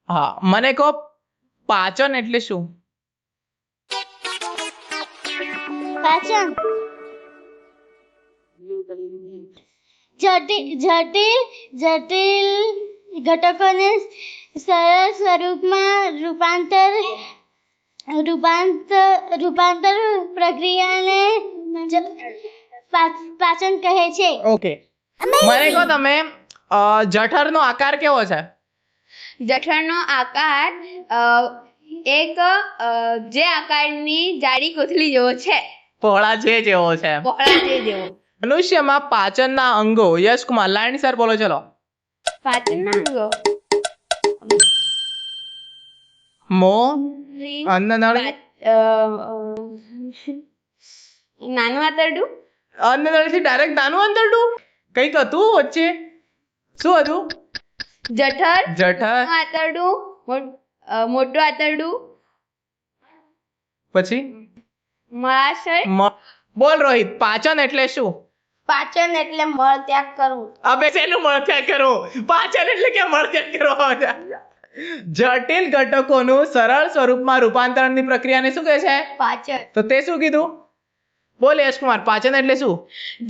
હા, મને કહો પાચન એટલે શું? પાચન જટિલ ઘટકોને સરળ સ્વરૂપમાં રૂપાંતર પ્રક્રિયાને પાચન કહે છે. ઓકે, મને કહો તમે જઠરનો આકાર કેવો છે? જઠરનો આકાર એક જે આકારની જાડી કોથળી જેવો છે. પહોળા જેવો છે. પહોળા જેવો. મનુષ્યમાં પાચનના અંગો. યશ કુમાર, લાઈન સર બોલો, ચલો. પાચનના અંગો મોં, અન્નનળી, નાનું આંતરડું. અન્નનળીથી ડાયરેક્ટ નાનું આંતરડું? કંઈક હતું વચ્ચે, શું હતું? જઠર, આંતરડું, મોટું આંતરડું, પછી મળાશય. બોલ રોહિત, પાચન એટલે શું? પાચન એટલે મળ ત્યાગ કરવું. અબે શેનું મળત્યાગ કરવું? પાચન એટલે કે મળત્યાગ કરવો? જટિલ ઘટકોનું સરળ સ્વરૂપમાં રૂપાંતરણની પ્રક્રિયાને શું કહે છે? પાચન. તો તે શું કીધું? બોલ યશ કુમાર, પાચન એટલે શું?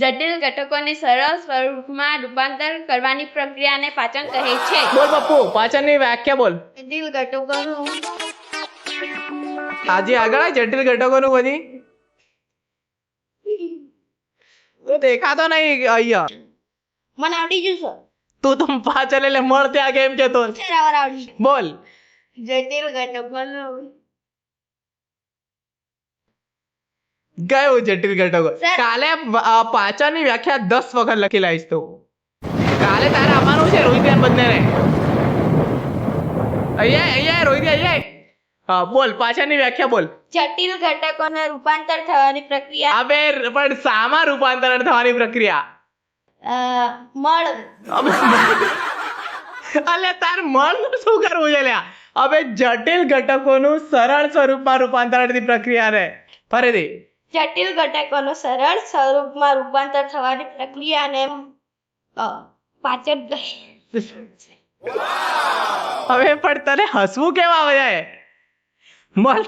જટિલ ઘટકોને સરળ સ્વરૂપમાં રૂપાંતર કરવાની પ્રક્રિયાને પાચન કહે છે. બોલ પપ્પુ, પાચનની વ્યાખ્યા બોલ. જટિલ ઘટકોનું આજે આગળ જટિલ ઘટકોનું બધી તો દેખાતો નહીં અહીંયા. મને આવડી જશે. તું પાચન એટલે મળ ત્યાગ એમ કેતો. બોલ. જટિલ ઘટકોનું કયું જટિલ ઘટકો? કાલે પાચનની વ્યાખ્યા 10 વખત લખી લાવીશ તું. કાલે તારે આવવાનું છે રોહિત બંનેને. અહીંયા રોહિત અહીંયા. હા બોલ, પાચનની વ્યાખ્યા બોલ. જટિલ ઘટકોને રૂપાંતર થવાની પ્રક્રિયા. અબે પણ સામા રૂપાંતરણ થવાની પ્રક્રિયા? મળ. અલે તાર મન શું કરવું છે લ્યા? અબે જટિલ ઘટકોનું સરળ સ્વરૂપમાં રૂપાંતરણની પ્રક્રિયા રે. ફરીથી. જટિલ ઘટકોનું સરળ સ્વરૂપમાં રૂપાંતર થવાની પ્રક્રિયાને પાચન કહે. હવે પણ તને હસવું કેમ આવે છે? મળ